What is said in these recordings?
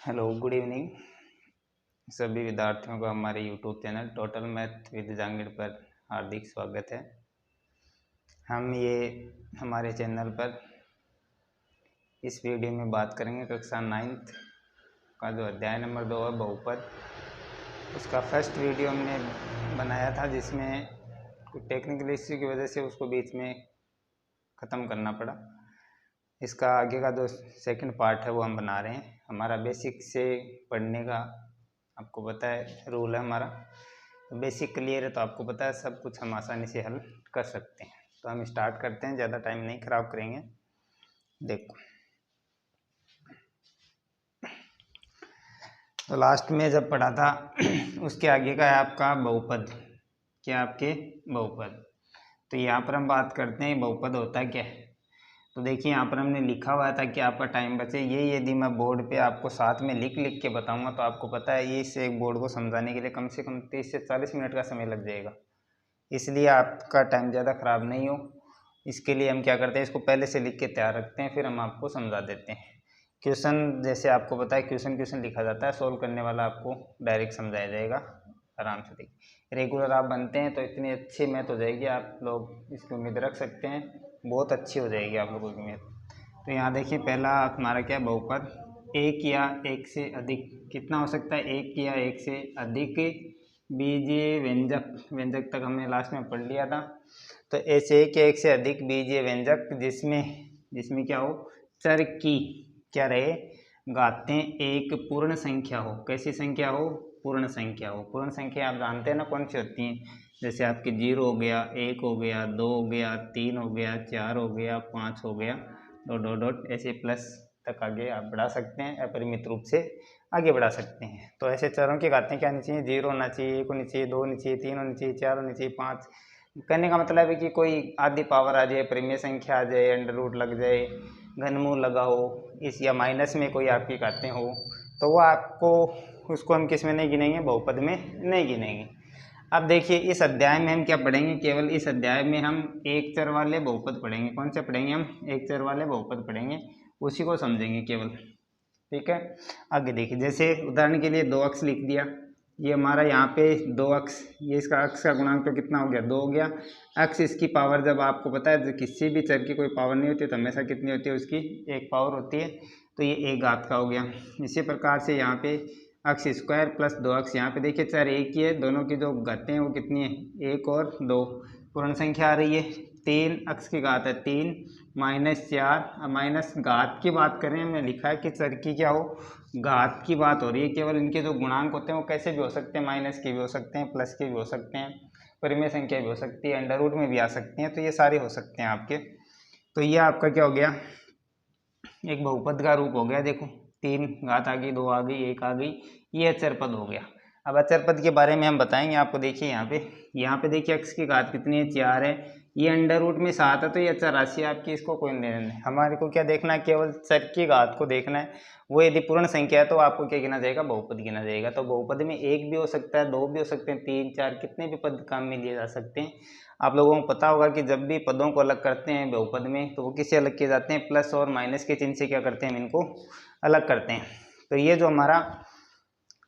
Hello, good evening सभी विद्यार्थियों का हमारे YouTube channel total math with Jahangir पर हार्दिक स्वागत है। हम हमारे चैनल पर इस वीडियो में बात करेंगे कक्षा 9th का जो अध्याय नंबर 2 है बहुपद। उसका फर्स्ट वीडियो हमने बनाया था जिसमें टेक्निकल इश्यू की वजह से उसको बीच में ख़त्म करना पड़ा। इसका आगे का जो सेकंड पार्ट है वो हम बना रहे हैं। हमारा बेसिक से पढ़ने का आपको पता है रूल है हमारा, तो बेसिक क्लियर है तो आपको पता है सब कुछ हम आसानी से हल कर सकते हैं। तो हम स्टार्ट करते हैं, ज़्यादा टाइम नहीं ख़राब करेंगे। देखो, तो लास्ट में जब पढ़ा था उसके आगे का है आपका बहुपद। क्या आपके बहुपद। तो यहाँ पर हम बात करते हैं बहुपद होता क्या है। तो देखिए यहाँ पर हमने लिखा हुआ था कि आपका टाइम बचे। ये यदि मैं बोर्ड पे आपको साथ में लिख के बताऊंगा तो आपको पता है ये इस एक बोर्ड को समझाने के लिए कम से कम 30 से 40 मिनट का समय लग जाएगा। इसलिए आपका टाइम ज़्यादा ख़राब नहीं हो, इसके लिए हम क्या करते हैं, इसको पहले से लिख के तैयार रखते हैं, फिर हम आपको समझा देते हैं। क्वेश्चन जैसे आपको पता है क्वेश्चन लिखा जाता है, सोल्व करने वाला आपको डायरेक्ट समझाया जाएगा आराम से। देखिए रेगुलर आप बनते हैं तो इतनी अच्छी मैथ हो जाएगी, आप लोग इसकी उम्मीद रख सकते हैं, बहुत अच्छी हो जाएगी आप लोगों की मैथ। तो यहाँ देखिए पहला हमारा क्या बहुपद, एक या एक से अधिक कितना हो सकता है, एक या एक से अधिक बीजीय व्यंजक तक हमने लास्ट में पढ़ लिया था। तो ऐसे एक या एक से अधिक बीजीय व्यंजक जिसमें क्या हो, चर की क्या रहे, घातें एक पूर्ण संख्या हो। कैसी संख्या हो, पूर्ण संख्या हो। पूर्ण संख्या आप जानते हैं ना कौन सी होती हैं, जैसे आपके 0 हो गया, 1 हो गया, 2 हो गया, 3 हो गया, 4 हो गया, 5 हो गया, डॉट ऐसे प्लस तक आगे आप बढ़ा सकते हैं, अपरिमित रूप से आगे बढ़ा सकते हैं। तो ऐसे चरों की घातें क्या होनी चाहिए, 0 होना चाहिए, 1 होनी चाहिए, 2 होनी चाहिए, 3 होनी चाहिए, 4 होनी चाहिए, 5। कहने का मतलब है कि कोई आधी पावर आ जाए, परिमेय संख्या आ जाए, अंडर रूट लग जाए, घनमूल लगा हो, इस या माइनस में कोई आपकी घातें हो, तो वो आपको उसको हम किस में नहीं गिनेंगे, बहुपद में नहीं गिनेंगे। अब देखिए इस अध्याय में हम क्या पढ़ेंगे, केवल इस अध्याय में हम एक चर वाले बहुपद पढ़ेंगे। कौन से पढ़ेंगे, हम एक चर वाले बहुपद पढ़ेंगे, उसी को समझेंगे केवल। ठीक है, आगे देखिए जैसे उदाहरण के लिए 2 अक्स लिख दिया, ये हमारा यहाँ पे 2 अक्स, ये इसका अक्स का गुणांक तो कितना हो गया, 2 हो गया। अक्स इसकी पावर, जब आपको पता है किसी भी चर की कोई पावर नहीं होती तो हमेशा कितनी होती है, उसकी एक पावर होती है, तो ये एक घात का हो गया। इसी प्रकार से यहाँ पे अक्स स्क्वायर प्लस 2 अक्स, यहाँ पे देखिए चर एक ही है, दोनों की जो घातें हैं वो कितनी है, 1 और 2, पूर्ण संख्या आ रही है। 3 अक्स की घात है 3 -4, माइनस घात की बात करें, हमने लिखा है कि चर की क्या हो, घात की बात हो रही है। केवल इनके जो गुणांक होते हैं वो कैसे भी हो सकते हैं, माइनस के भी हो सकते हैं, प्लस के भी हो सकते हैं, परिमेय संख्या भी हो सकती है, अंडर रूट में भी आ सकती हैं, तो ये सारे हो सकते हैं आपके। तो ये आपका क्या हो गया, एक बहुपद का रूप हो गया। देखो 3 घात आ गई, 2 आ गई, 1 आ गई, ये अचर पद हो गया। अब अचर पद के बारे में हम बताएंगे आपको। देखिए यहाँ पे देखिए अक्स की घात कितनी है, 4 है, ये अंडर रूट में 7 है, तो ये अचर राशि आपकी, इसको कोई लेना नहीं। हमारे को क्या देखना है, केवल चर की घात को देखना है। वो यदि पूर्ण संख्या है तो आपको क्या गिना जाएगा, बहुपद गिना जाएगा। तो बहुपद में 1 भी हो सकता है, 2 भी हो सकते हैं, 3 4 कितने भी पद काम में लिए जा सकते हैं। आप लोगों को पता होगा कि जब भी पदों को अलग करते हैं बहुपद में तो वो किससे अलग किए जाते हैं, प्लस और माइनस के चिन्ह से क्या करते हैं, हम इनको अलग करते हैं। तो ये जो हमारा,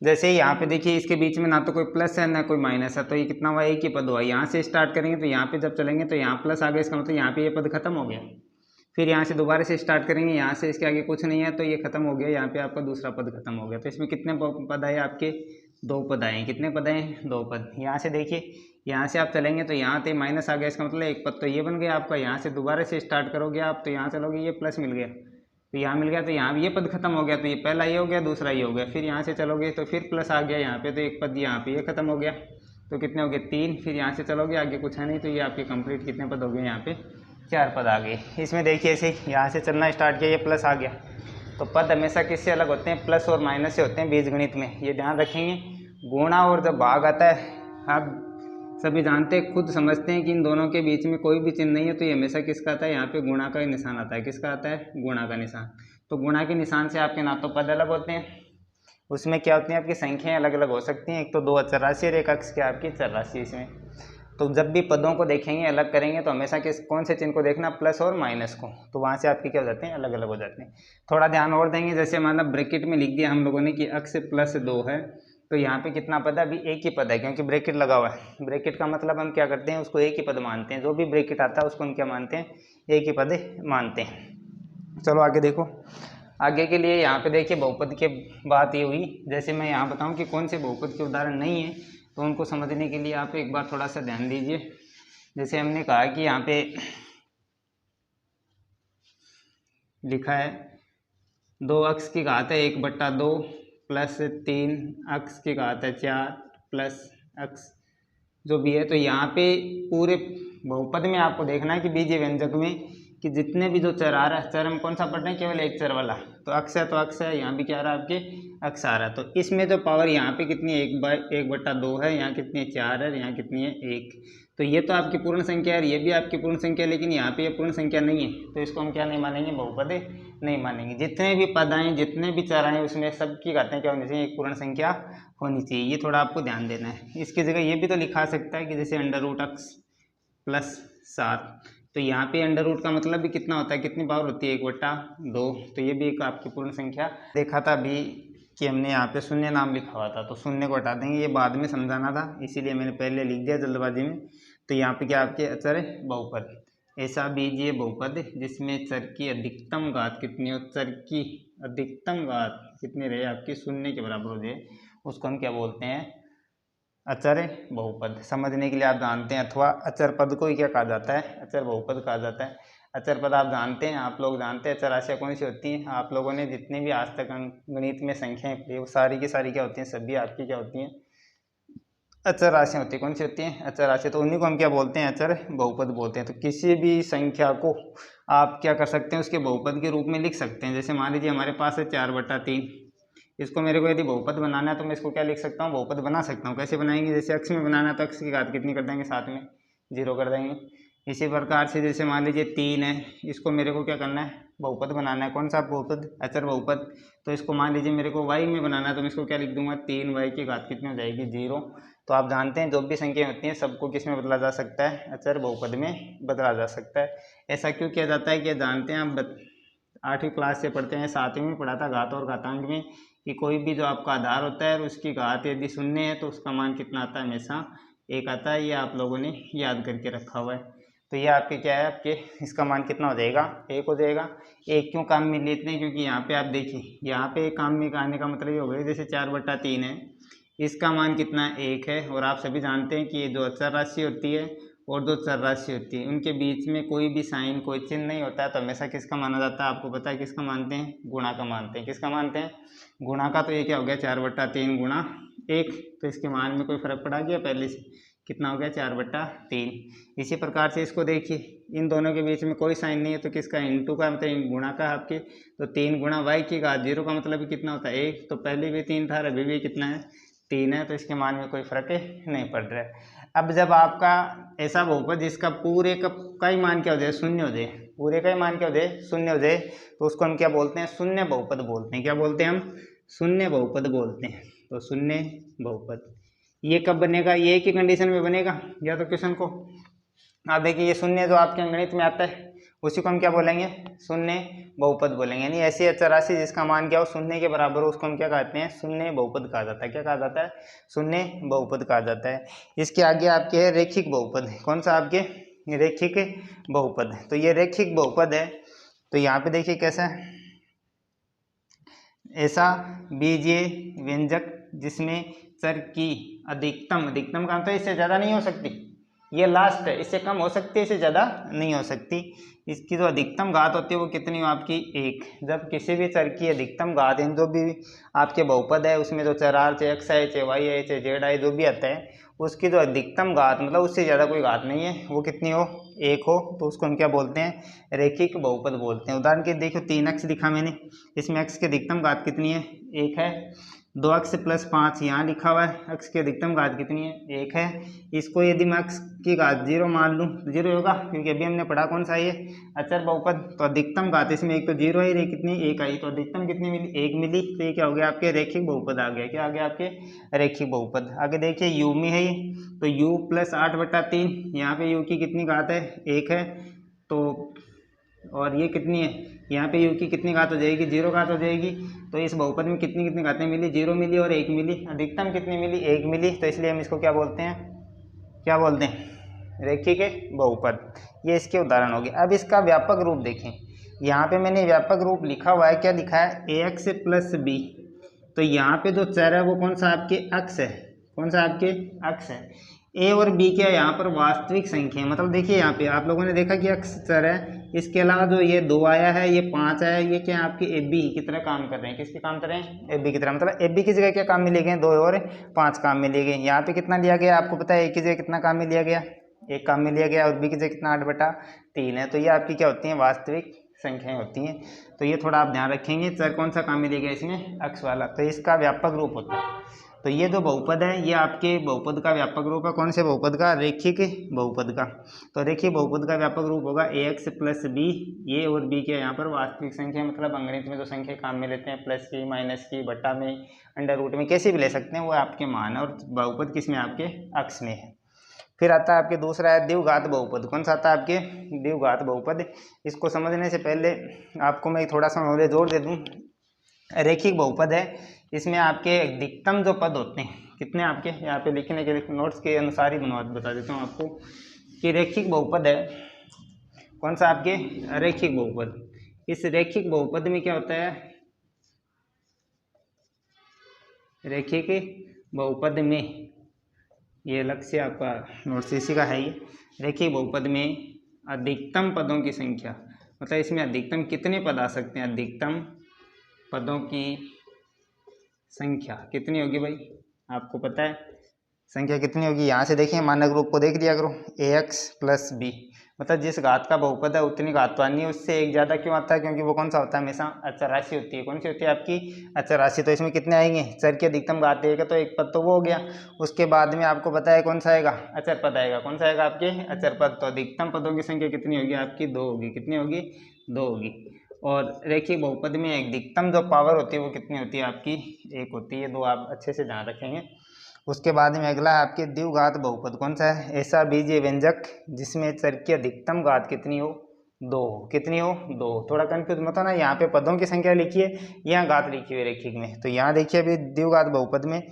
जैसे यहाँ पे देखिए इसके बीच में ना तो कोई प्लस है ना कोई माइनस है, तो ये कितना हुआ, एक ही पद हुआ। यहाँ से स्टार्ट करेंगे तो यहाँ पे जब चलेंगे तो यहाँ प्लस आ गया, इसका मतलब यहाँ पे ये पद खत्म हो गया। फिर यहाँ से दोबारा से स्टार्ट करेंगे, यहाँ से इसके आगे कुछ नहीं है तो ये खत्म हो गया, यहाँ पे आपका दूसरा पद खत्म हो गया। तो इसमें कितने पद आए आपके, 2 पद आए। कितने पद आए, 2 पद। यहाँ से देखिए, यहाँ से आप चलेंगे तो यहाँ पे माइनस आ गया, इसका मतलब एक पद तो ये बन गया आपका। यहाँ से दोबारा से स्टार्ट करोगे आप तो यहाँ चलोगे, ये प्लस मिल गया, तो यहाँ मिल गया, तो यहाँ ये पद खत्म हो गया, तो ये पहला ये हो गया, दूसरा ये हो गया। फिर यहाँ से चलोगे तो फिर प्लस आ गया यहाँ पे, तो एक पद यहाँ पे ये खत्म हो गया, तो कितने हो गए, 3। फिर यहाँ से चलोगे आगे कुछ है नहीं, तो ये आपके कंप्लीट कितने पद हो गए, यहाँ पे 4 पद आ गए। इसमें देखिए ऐसे यहाँ से चलना स्टार्ट किया, ये प्लस आ गया। तो पद हमेशा किससे अलग होते हैं, प्लस और माइनस से होते हैं बीजगणित में, ये ध्यान रखेंगे। गुणा और जब भाग आता है, आप सभी जानते हैं, खुद समझते हैं कि इन दोनों के बीच में कोई भी चिन्ह नहीं है, तो ये हमेशा किसका आता है, यहाँ पे गुणा का ही निशान आता है। किसका आता है, गुणा का निशान। तो गुणा के निशान से आपके ना तो पद अलग होते हैं, उसमें क्या होती हैं आपकी संख्याएं अलग अलग हो सकती हैं। एक तो 2 अचर राशि और एक अक्स की आपकी चर राशि। इसमें तो जब भी पदों को देखेंगे अलग करेंगे तो हमेशा कौन से चिन्ह को देखना, प्लस और माइनस को, तो वहाँ से आपके क्या हो जाते हैं, अलग अलग हो जाते हैं। थोड़ा ध्यान और देंगे, जैसे मतलब ब्रैकेट में लिख दिया हम लोगों ने कि अक्स प्लस 2 है, तो यहाँ पे कितना पद है, अभी एक ही पद है क्योंकि ब्रैकेट लगा हुआ है। ब्रैकेट का मतलब हम क्या करते हैं, उसको एक ही पद मानते हैं, जो भी ब्रैकेट आता है उसको हम क्या मानते हैं, एक ही पद मानते हैं। चलो आगे देखो, आगे के लिए यहाँ पे देखिए बहुपद के बात ये हुई। जैसे मैं यहाँ बताऊँ कि कौन से बहुपद के उदाहरण नहीं है, तो उनको समझने के लिए आप एक बार थोड़ा सा ध्यान दीजिए। जैसे हमने कहा कि यहाँ पे लिखा है 2 अक्स की घात है 1/2 प्लस 3 अक्स की घात है 4 प्लस अक्स जो भी है। तो यहाँ पे पूरे बहुपद में आपको देखना है कि बीजीय व्यंजक में कि जितने भी जो चर आ रहा है, चर हम कौन सा पढ़ रहे हैं, केवल एक चर वाला, तो अक्स है, तो अक्स है, यहाँ भी क्या आ रहा है आपके अक्स आ रहा है। तो इसमें जो पावर यहाँ पे कितनी है, 1/2 है, यहाँ कितनी है 4 है, यहाँ कितनी है 1। तो ये तो आपकी पूर्ण संख्या है, ये भी आपकी पूर्ण संख्या है, लेकिन यहाँ पे ये पूर्ण संख्या नहीं है, तो इसको हम क्या नहीं मानेंगे, बहुपद नहीं मानेंगे। जितने भी पद आए, जितने भी चर आए, उसमें सबकी घातें क्या होनी चाहिए, एक पूर्ण संख्या होनी चाहिए। ये थोड़ा आपको ध्यान देना है। इसकी जगह ये भी तो लिखा सकता है कि जैसे √x प्लस 7, तो यहाँ पे अंडर रूट का मतलब भी कितना होता है, कितनी पावर होती है, 1/2। तो ये भी एक आपकी पूर्ण संख्या देखा था अभी कि हमने यहाँ पे शून्य नाम लिखा हुआ था, तो शून्य को हटा देंगे, ये बाद में समझाना था, इसीलिए मैंने पहले लिख दिया जल्दबाजी में। तो यहाँ पे क्या आपके अचर है बहुपद, ऐसा बीजीय बहुपद जिसमें चर की अधिकतम घात कितनी हो, चर की अधिकतम घात कितनी रहे आपकी, शून्य के बराबर हो जाए, उसको हम क्या बोलते हैं, अचर बहुपद। समझने के लिए आप जानते हैं, अथवा अचर पद को ही क्या कहा जाता है, अचर बहुपद कहा जाता है। अचर पद आप जानते हैं, आप लोग जानते हैं अचर राशियाँ कौन सी होती हैं। आप लोगों ने जितनी भी आज तक गणित में संख्याएं पढ़ी वो सारी की सारी क्या होती हैं, सभी आपकी क्या होती हैं, अचर राशियाँ होती है। कौन सी होती हैं, अचर राशि। तो उन्हीं को हम क्या बोलते हैं, अचर बहुपद बोलते हैं। तो किसी भी संख्या को आप क्या कर सकते हैं, उसके बहुपद के रूप में लिख सकते हैं। जैसे मान लीजिए हमारे पास है 4/3, इसको मेरे को यदि बहुपद बनाना है तो मैं इसको क्या लिख सकता हूँ, बहुपद बना सकता हूँ। कैसे बनाएंगे, जैसे अक्स में बनाना है तो अक्स की घात कितनी कर देंगे, 7 में 0 कर देंगे। इसी प्रकार से जैसे मान लीजिए 3 है, इसको मेरे को क्या करना है, बहुपद बनाना है। कौन सा बहुपद, अचर बहुपद। तो इसको मान लीजिए मेरे को y में बनाना है तो मैं इसको क्या लिख दूंगा, 3y की घात कितनी हो जाएगी, 0। तो आप जानते हैं जो भी संख्या होती हैं सबको किस में बदला जा सकता है, अचर बहुपद में बदला जा सकता है। ऐसा क्यों किया जाता है, क्या जानते हैं आप, 8वीं क्लास से पढ़ते हैं, 7वीं में पढ़ा था घात और घातांक में, कि कोई भी जो आपका आधार होता है और उसकी घात यदि शून्य है तो उसका मान कितना आता है, हमेशा 1 आता है। ये आप लोगों ने याद करके रखा हुआ है। तो ये आपके क्या है, आपके इसका मान कितना हो जाएगा, 1 हो जाएगा। 1 क्यों काम में लेते हैं, क्योंकि यहाँ पे आप देखिए, यहाँ पे काम में आने का मतलब ये हो गया, जैसे 4/3 है, इसका मान कितना 1 है। और आप सभी जानते हैं कि ये जो अचर राशि होती है और जो चर राशि होती है उनके बीच में कोई भी साइन, कोई चिन्ह नहीं होता है, तो हमेशा किसका माना जाता है, आपको पता है किसका मानते हैं, गुणा का मानते हैं। किसका मानते हैं, गुणा का। तो ये क्या हो गया, 4/3 गुणा 1, तो इसके मान में कोई फर्क पड़ा गया पहले से, कितना हो गया, 4/3। इसी प्रकार से इसको देखिए, इन दोनों के बीच में कोई साइन नहीं है, तो किसका, इनटू का मतलब गुणा का आपके, तो 3 गुणा y की घात 0 का मतलब कितना होता है, 1। तो पहले भी 3 था, अभी भी कितना है, 3 है। तो इसके मान में कोई फर्क नहीं पड़ रहा है। अब जब आपका ऐसा बहुपद जिसका पूरे का ही मान क्या हो जाए, शून्य हो जाए, पूरे का ही मान क्या हो जाए, शून्य हो जाए, तो उसको हम क्या बोलते हैं, शून्य बहुपद बोलते हैं। क्या बोलते हैं हम, शून्य बहुपद बोलते हैं। तो शून्य बहुपद ये कब बनेगा, ये एक ही कंडीशन में बनेगा। या तो क्वेश्चन को आप देखिए, ये शून्य जो आपके गणित में आता है उसी को हम क्या बोलेंगे, शून्य बहुपद बोलेंगे। यानी ऐसी अचर राशि जिसका मान क्या हो, शून्य के बराबर हो, उसको हम क्या कहते हैं, शून्य बहुपद कहा जाता है। क्या कहा जाता है, शून्य बहुपद कहा जाता है। इसके आगे आपके है रेखिक बहुपद। कौन सा, आपके रेखिक बहुपद। तो ये रेखिक बहुपद है। तो यहाँ पे देखिए कैसा है, ऐसा बीजीय व्यंजक जिसमें चर की अधिकतम का मतलब इससे ज़्यादा नहीं हो सकती, ये लास्ट है, इससे कम हो सकती है, इससे ज़्यादा नहीं हो सकती। इसकी जो अधिकतम घात होती है वो कितनी हो आपकी, 1। जब किसी भी चर की अधिकतम घात है, जो भी आपके बहुपद है उसमें जो चर आर, चाहे x है, चाहे y है, चाहे z है, जो भी आता है, उसकी जो अधिकतम घात मतलब उससे ज़्यादा कोई घात नहीं है, वो कितनी हो, 1 हो, तो उसको हम क्या बोलते हैं, रेखिक बहुपद बोलते हैं। उदाहरण के देखो 3x लिखा मैंने, इसमें x की अधिकतम घात कितनी है, 1 है। 2x प्लस 5 यहाँ लिखा हुआ है, x की अधिकतम घात कितनी है 1 है। इसको यदि मैं x की घात 0 मान लूँ तो 0 होगा, क्योंकि अभी हमने पढ़ा कौन सा ये अचर बहुपद। तो अधिकतम घात इसमें एक तो 0 है, ये कितनी 1 आई, तो अधिकतम कितनी मिली 1 मिली। तो ये क्या हो गया आपके रेखिक बहुपद आ गया। क्या आ गया आपके रेखिक बहुपद। आगे देखिए u में है ये, तो u प्लस 8/3, यहाँ पे u की कितनी घात है 1 है। तो और ये कितनी है, यहाँ पे u की कितनी घात हो जाएगी 0 घात हो जाएगी। तो इस बहुपद में कितनी कितनी घातें मिली 0 मिली और 1 मिली। अधिकतम कितनी मिली 1 मिली। तो इसलिए हम इसको क्या बोलते हैं, क्या बोलते हैं रेखिक बहुपद। ये इसके उदाहरण हो गए। अब इसका व्यापक रूप देखें, यहाँ पे मैंने व्यापक रूप लिखा हुआ है, क्या लिखा है ax प्लस b। तो यहाँ पे जो चर है वो कौन सा आपके अक्ष है, कौन सा आपके अक्ष है। a और b क्या है यहाँ पर वास्तविक संख्या है। मतलब देखिए यहाँ पे आप लोगों ने देखा कि अक्ष चर है, इसके अलावा जो ये 2 आया है, ये 5 आया है, ये क्या आपके ए बी की तरह काम कर रहे हैं। किसके काम कर रहे हैं ए बी की तरह। मतलब ए बी की जगह क्या काम में लिए गए 2 और 5 काम में लिए गए। यहाँ पे कितना लिया गया आपको पता है, ए की जगह कितना काम में लिया गया 1 काम में लिया गया, और बी की जगह कितना 8/3 है। तो ये आपकी क्या होती है वास्तविक संख्याएं होती हैं। तो ये थोड़ा आप ध्यान रखेंगे, चर कौन सा काम में लिया गया इसमें अक्ष वाला। तो इसका व्यापक रूप होता है। तो ये जो बहुपद है ये आपके बहुपद का व्यापक रूप है। कौन से बहुपद का, रेखिक बहुपद का। तो रेखिक बहुपद का व्यापक रूप होगा ax प्लस बी। ये और बी के यहाँ पर वास्तविक संख्या, मतलब अंग्रेजी में जो संख्या काम में लेते हैं प्लस की, माइनस की, बट्टा में, अंडर रूट में, कैसे भी ले सकते हैं, वो आपके मान है। और बहुपद किस में आपके अक्ष में है। फिर आता है आपके दूसरा है द्विघात बहुपद। कौन सा आता है आपके द्विघात बहुपद। इसको समझने से पहले आपको मैं थोड़ा सा नॉलेज जोड़ दे दूँ। रेखिक बहुपद है, इसमें आपके अधिकतम जो पद होते हैं कितने आपके, यहाँ पे लिखने के लिए नोट्स के अनुसार ही बता देता हूँ आपको कि रेखिक बहुपद है कौन सा आपके रेखिक बहुपद। इस रेखिक बहुपद में क्या होता है, रेखिक बहुपद में ये अलग से आपका नोट्स इसी का है। ये रेखिक बहुपद में अधिकतम पदों की संख्या, मतलब इसमें अधिकतम कितने पद आ सकते हैं, अधिकतम पदों की संख्या कितनी होगी भाई आपको पता है संख्या कितनी होगी। यहाँ से देखिए मानक रूप को देख लिया करो, ax प्लस बी, मतलब जिस घात का बहुपद है उतनी घात तो आनी है, उससे एक ज़्यादा क्यों आता है, क्योंकि वो कौन सा होता है हमेशा अचर राशि होती है। कौन सी होती है आपकी अचर राशि। तो इसमें कितने आएंगे, चर की अधिकतम घात एक है तो एक पद तो वो हो गया। उसके बाद में आपको पता है कौन सा आएगा अचर पद आएगा। कौन सा आएगा आपके अचर पद। तो अधिकतम पदों की संख्या कितनी होगी आपकी 2 होगी। कितनी होगी 2 होगी। और रेखिक बहुपद में अधिकतम जो पावर होती है वो कितनी होती है आपकी 1 होती है। 2 आप अच्छे से ध्यान रखेंगे। उसके बाद में अगला है आपके द्विघात बहुपद। कौन सा है, ऐसा बीजीय व्यंजक जिसमें चर की अधिकतम घात कितनी हो 2 हो। कितनी हो 2। थोड़ा कंफ्यूज मत होना, यहाँ पे पदों की संख्या लिखिए, यहाँ घात लिखी हुई रेखिक में। तो यहाँ देखिए अभी द्विघात बहुपद में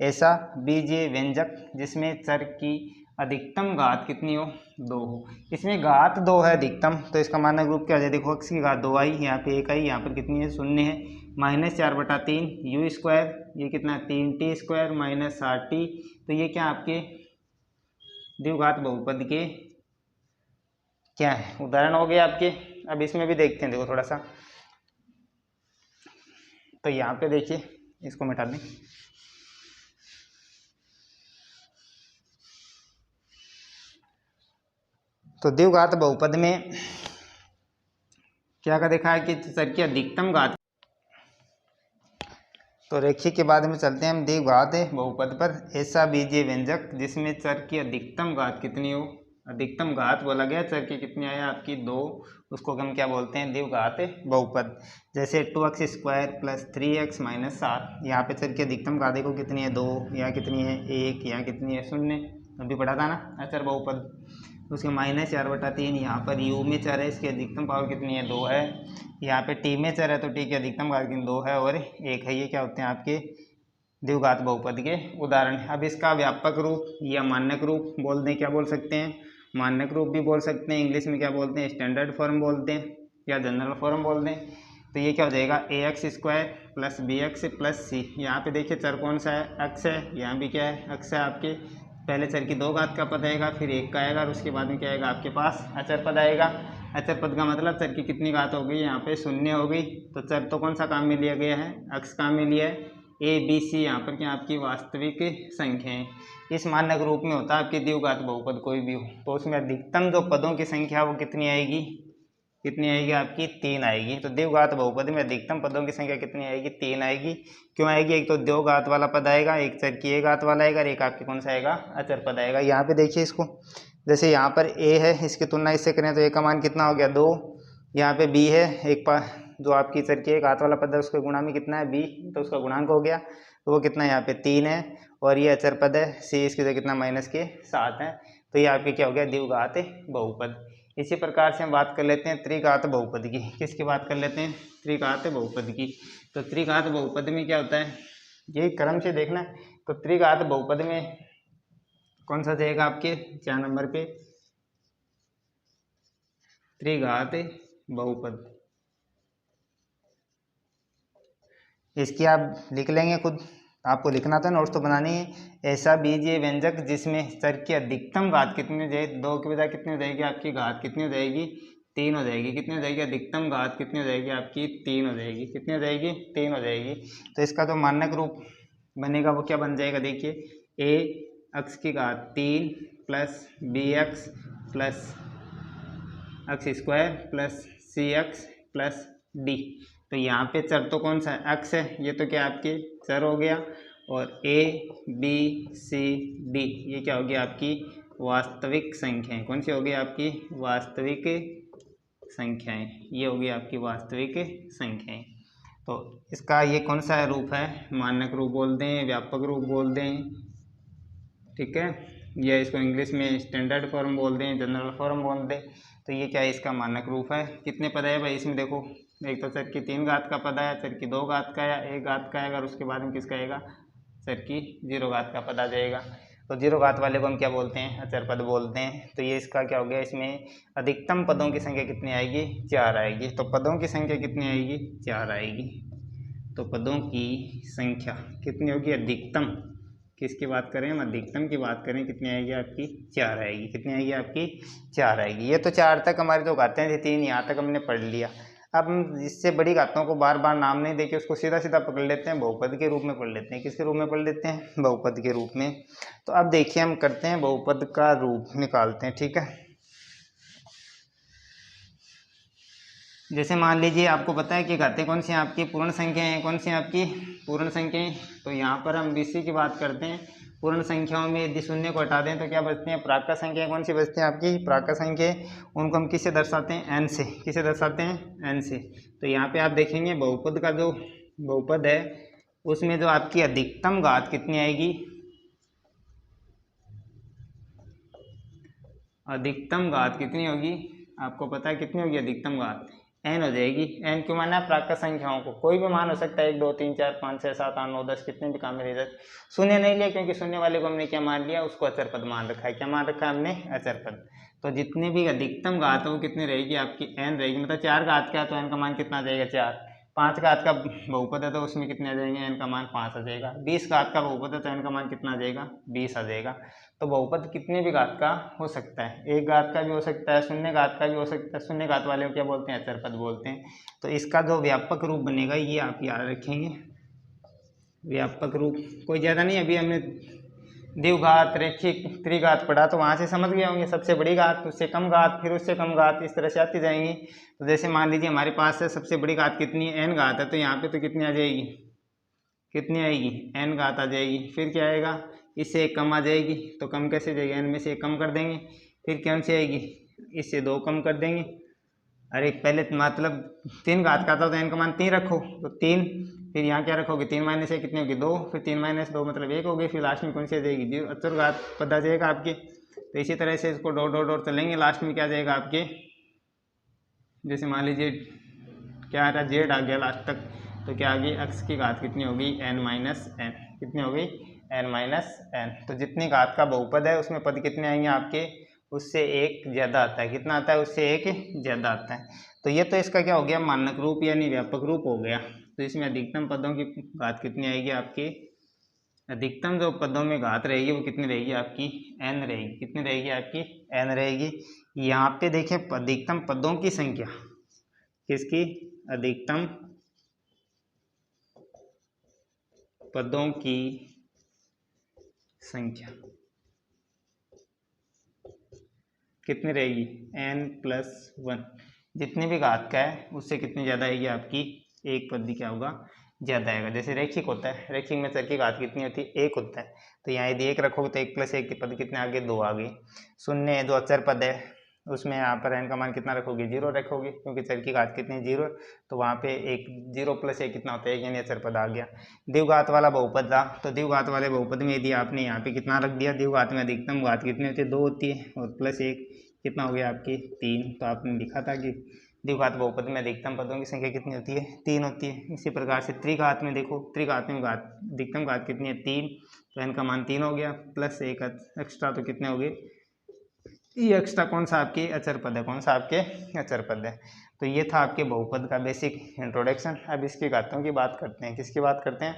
ऐसा बीजीय व्यंजक जिसमें चर की अधिकतम घात कितनी हो 2 हो। इसमें घात 2 है अधिकतम, तो इसका मानक रूप क्या हो जाए, देखो x की घात 2 आई, यहाँ पे 1 आई, यहाँ पर कितनी है 0 है, -4/3 u स्क्वायर, ये कितना 3t स्क्वायर माइनस 8t। तो ये क्या आपके द्विघात बहुपद के क्या है उदाहरण हो गए आपके। अब इसमें भी देखते हैं, देखो थोड़ा सा। तो यहाँ पे देखिए इसको मिटा दें। तो द्विघात बहुपद में क्या का देखा है कि चर की अधिकतम घात। तो रेखिक के बाद में चलते हैं हम द्विघात बहुपद पर। ऐसा बीजीय व्यंजक जिसमें चर की अधिकतम घात कितनी हो, अधिकतम घात बोला गया, चर की कितनी आया आपकी 2, उसको हम क्या बोलते हैं द्विघात बहुपद। जैसे 2x square plus 3x minus 7, यहाँ पे चर की अधिकतम घात देखो कितनी है 2, यहाँ कितनी है 1, यहाँ कितनी है 0, अभी पढ़ा था ना अचर बहुपद। उसके -4/3, यहाँ पर u में चर है, इसकी अधिकतम पावर कितनी है 2 है। यहाँ पे t में चर है तो t की अधिकतम घात कितनी 2 है और 1 है। ये क्या होते हैं आपके द्विघात बहुपद के उदाहरण। अब इसका व्यापक रूप या मानक रूप बोल दें, क्या बोल सकते हैं, मानक रूप भी बोल सकते हैं, इंग्लिश में क्या बोलते हैं स्टैंडर्ड फॉर्म बोलते हैं या जनरल फॉर्म बोल दें। तो ये क्या हो जाएगा ax square plus bx plus c। यहाँ पे देखिए चर कौन सा है अक्ष है, यहाँ भी क्या है अक्ष है आपके। पहले चर की 2 घात का पद आएगा, फिर 1 का आएगा और उसके बाद में क्या आएगा आपके पास अचर पद आएगा। अचर पद का मतलब चर की कितनी घात हो गई, यहाँ पे 0 हो गई। तो चर तो कौन सा काम में लिया गया है अक्ष काम में लिया है। a b c यहाँ पर क्या आपकी वास्तविक संख्याएं। इस मानक रूप में होता है आपकी द्विघात बहुपद कोई भी हो, तो उसमें अधिकतम जो पदों की संख्या वो कितनी आएगी, कितनी आएगी आपकी 3 आएगी। तो द्विघात बहुपद में अधिकतम पदों की संख्या कितनी आएगी 3 आएगी। क्यों आएगी, एक तो द्विघात वाला पद आएगा, एक चर की एक घात वाला आएगा और एक आपकी कौन सा आएगा अचर पद आएगा। यहाँ पे देखिए इसको, जैसे यहाँ पर a है, इसकी तुलना इससे करें तो a का मान कितना हो गया 2, यहाँ पे b है, एक जो आपकी चर की एक घात वाला पद है उसके गुणा में कितना है b, तो उसका गुणांक हो गया, तो वो कितना यहाँ पे 3 है, और ये अचर पद है c, इसकी जगह कितना -7 है। तो ये आपके क्या हो गया द्विघात बहुपद। इसी प्रकार से हम बात कर लेते हैं त्रिघात बहुपद की। किसकी बात कर लेते हैं, त्रिघात बहुपद की। तो त्रिघात बहुपद में क्या होता है, यही क्रम से देखना। तो त्रिघात बहुपद में कौन सा जाएगा आपके 4 नंबर पे, त्रिघात बहुपद। इसकी आप लिख लेंगे खुद, आपको लिखना था, नोट्स तो बनानी है। ऐसा बीजीय व्यंजक जिसमें चर की अधिकतम घात कितनी हो जाएगी, 2 की बजाय कितनी हो जाएगी आपकी घात कितनी हो जाएगी 3 हो जाएगी। कितनी हो जाएगी अधिकतम घात कितनी हो जाएगी आपकी 3 हो जाएगी। कितनी हो जाएगी 3 हो जाएगी। तो इसका जो मानक रूप बनेगा वो क्या बन जाएगा, देखिए a अक्ष की घात 3 प्लस बी अक्ष प्लस अक्ष स्क्वायर प्लस सी अक्ष प्लस डी। तो यहाँ पे चर तो कौन सा है अक्ष है, ये तो क्या आपके चर हो गया, और a b c d ये क्या हो गया आपकी वास्तविक संख्याएं। कौन सी हो गई आपकी वास्तविक संख्याएं, ये हो गई आपकी वास्तविक संख्याएं। तो इसका ये कौन सा रूप है, मानक रूप बोल दें, व्यापक रूप बोल दें, ठीक है, या इसको इंग्लिश में स्टैंडर्ड फॉर्म बोल दें, जनरल फॉर्म बोल दें। तो ये क्या है इसका मानक रूप है। कितने पद है भाई इसमें, देखो एक तो चर की 3 घात का पद आया, चर की 2 घात का आया, 1 घात का आएगा, और उसके बाद में किसका आएगा चर की 0 घात का पद आ जाएगा। तो 0 घात वाले को हम क्या बोलते हैं अचर पद बोलते हैं। तो ये इसका क्या हो गया, इसमें अधिकतम पदों की संख्या कितनी आएगी 4 आएगी। तो पदों की संख्या कितनी आएगी 4 आएगी। तो पदों की संख्या कितनी होगी अधिकतम, किसकी बात करें हम अधिकतम की बात करें, कितनी आएगी आपकी 4 आएगी। कितनी आएगी आपकी 4 आएगी। ये तो 4 तक हमारी जो घातें थी 3 यहाँ तक हमने पढ़ लिया। अब हम इससे बड़ी घातों को बार बार नाम नहीं देके उसको सीधा सीधा पकड़ लेते हैं, बहुपद के रूप में पढ़ लेते हैं। किसके रूप में पढ़ लेते हैं, बहुपद के रूप में। तो अब देखिए हम करते हैं बहुपद का रूप निकालते हैं, ठीक है। जैसे मान लीजिए आपको पता है कि घातें कौन सी आपकी पूर्ण संख्याएं हैं, कौन सी आपकी पूर्ण संख्याएं। तो यहाँ पर हम बीसी की बात करते हैं। पूर्ण संख्याओं में यदि शून्य को हटा दें तो क्या बचती हैं प्राकृत संख्याएं। कौन सी बचती हैं आपकी प्राकृत संख्याएं। उनको हम किससे दर्शाते हैं एन से। किसे दर्शाते हैं एन से। तो यहाँ पे आप देखेंगे बहुपद का जो बहुपद है उसमें जो आपकी अधिकतम घात कितनी आएगी, अधिकतम घात कितनी होगी आपको पता है कितनी होगी अधिकतम घात n हो जाएगी। n क्यों माना है प्राकृत संख्याओं को, कोई भी मान हो सकता है 1 2 3 4 5 6 7 8 9 10 कितने भी काम में ले। शून्य नहीं लिया क्योंकि शून्य वाले को हमने क्या मान लिया, उसको अचर पद मान रखा है। क्या मान रखा है हमने अचर पद। तो जितनी भी अधिकतम घात है वो कितनी रहेगी आपकी n रहेगी। मतलब 4 घात का है तो n का मान कितना आ जाएगा 4। 5 घात का बहुपद है तो उसमें कितने आ जाएंगे n का मान 5 आ जाएगा। 20 घात का बहुपद है तो n का मान कितना आ जाएगा 20 आ जाएगा। तो बहुपद कितने भी घात का हो सकता है, 1 घात का भी हो सकता है, शून्य घात का भी हो सकता है। शून्य घात वाले को क्या बोलते हैं अचर पद बोलते हैं। तो इसका जो व्यापक रूप बनेगा ये आप याद रखेंगे। व्यापक रूप कोई ज़्यादा नहीं, अभी हमने द्विघात रैखिक त्रिघात पढ़ा तो वहाँ से समझ गए होंगे। सबसे बड़ी घात, उससे कम घात, फिर उससे कम घात, इस तरह से आती जाएंगी। तो जैसे मान लीजिए हमारे पास है सबसे बड़ी घात कितनी है n घात है, तो यहाँ पे तो कितनी आ जाएगी, कितनी आएगी n घात आ जाएगी। फिर क्या आएगा, इससे एक कम आ जाएगी। तो कम कैसे जाएगी, n में से एक कम कर देंगे। फिर कौन सी आएगी, इससे 2 कम कर देंगे। अरे पहले मतलब 3 घात का था तो n का मान 3 रखो, तो 3। फिर यहाँ क्या रखोगे 3 माइनस 1 कितनी होगी 2, फिर 3 माइनस 2 मतलब 1 हो गई। फिर लास्ट में कौन सी आ जाएगी 0, अचर घात पद आ जाएगा आपके। तो इसी तरह से इसको डॉट डॉट डॉट चलेंगे, लास्ट में क्या आ जाएगा आपके, जैसे मान लीजिए क्या आ रहा है जेड आ गया लास्ट तक, तो क्या आ गई अक्ष की घात कितनी हो गई n माइनस एन। कितनी हो गई n माइनस एन। तो जितनी घात का बहुपद है उसमें पद कितने आएंगे आपके, उससे एक ज़्यादा आता है। कितना आता है, उससे एक ज़्यादा आता है। तो ये तो इसका क्या हो गया मानक रूप यानी व्यापक रूप हो गया। तो इसमें अधिकतम पदों की घात कितनी आएगी आपकी, अधिकतम जो पदों में घात रहेगी वो कितनी रहेगी आपकी n रहेगी। कितनी रहेगी आपकी n रहेगी। यहाँ पे देखें अधिकतम पदों की संख्या, किसकी, अधिकतम पदों की संख्या कितनी रहेगी n+1। जितने भी घात का है उससे कितनी ज़्यादा आएगी आपकी एक पद भी क्या होगा ज़्यादा आएगा। जैसे रैखिक होता है, रैखिक में चर की घात कितनी होती है एक होता है, तो यहाँ यदि एक रखोगे तो एक प्लस एक के पद कितने आगे दो आगे। शून्य है जो अचर पद है उसमें यहाँ पर n का मान कितना रखोगे जीरो रखोगे, क्योंकि चर की घात कितनी जीरो, तो वहाँ पे एक जीरो प्लस एक कितना होता है एक, यानी अचर पद आ गया। द्विघात वाला बहुपद था, तो द्विघात वाले बहुपद में यदि आपने यहाँ पे कितना रख दिया, द्विघात में अधिकतम घात कितनी होती है दो होती है, और प्लस एक कितना हो गया आपकी तीन। तो आपने लिखा था कि द्विघात बहुपद में अधिकतम पदों की संख्या कितनी होती है तीन होती है। इसी प्रकार से त्रिघात में देखो, त्रिघात में घात अधिकतम घात कितनी है तीन, तो n का मान तीन हो गया, प्लस एक एक्स्ट्रा तो कितने हो गए, ये एक्स्ट्रा कौन सा आपके अचर पद है, कौन सा आपके अचर पद है। तो ये था आपके बहुपद का बेसिक इंट्रोडक्शन। अब इसकी घातों की बात करते हैं, किसकी बात करते हैं,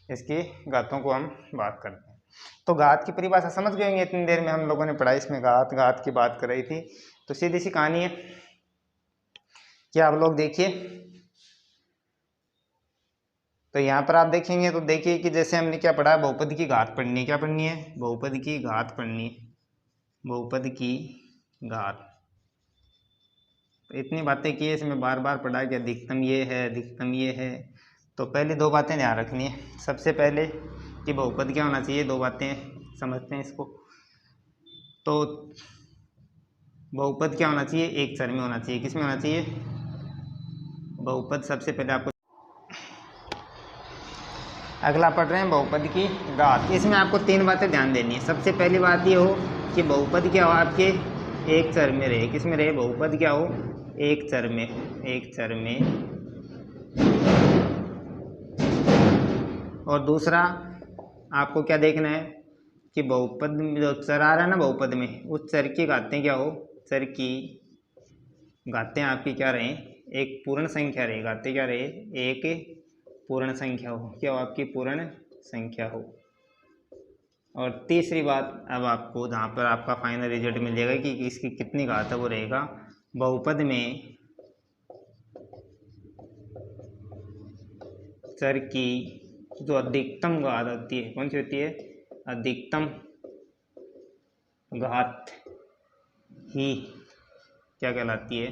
इसकी घातों को हम बात करते हैं। तो घात की परिभाषा समझ गए होंगे, इतनी देर में हम लोगों ने पढ़ाई, इसमें घात की बात कर रही थी। तो सीधी सी कहानी है, क्या आप लोग देखिए, तो यहाँ पर आप देखेंगे तो देखिए कि जैसे हमने क्या पढ़ा, बहुपद की घात पढ़नी है, क्या पढ़नी है, बहुपद की घात पढ़नी है, बहुपद की घात। तो इतनी बातें की है, इसमें बार बार पढ़ा कि अधिकतम ये है, अधिकतम ये है। तो पहले दो बातें ध्यान रखनी है, सबसे पहले कि बहुपद क्या होना चाहिए, दो बातें समझते हैं इसको। तो बहुपद क्या होना चाहिए, एक चर में होना चाहिए, किस में होना चाहिए, बहुपद। सबसे पहले आपको अगला पढ़ रहे हैं बहुपद की घात। इसमें आपको तीन बातें ध्यान देनी है। सबसे पहली बात ये हो कि बहुपद क्या हो आपके एक चर में रहे, किस में रहे, बहुपद क्या हो एक चर में, एक चर में। और दूसरा आपको क्या देखना है कि बहुपद में जो चर आ रहा है ना बहुपद में, उस चर की घातें क्या हो, चर की घातें आपकी क्या रहे, एक पूर्ण संख्या रहे, घातें क्या रहे एक पूर्ण संख्या हो, क्या हो आपकी पूर्ण संख्या हो। और तीसरी बात अब आपको जहाँ पर आपका फाइनल रिजल्ट मिलेगा कि इसकी कितनी घात है, वो रहेगा बहुपद में चर की जो अधिकतम घात होती है, कौन सी होती है, अधिकतम घात ही क्या कहलाती है,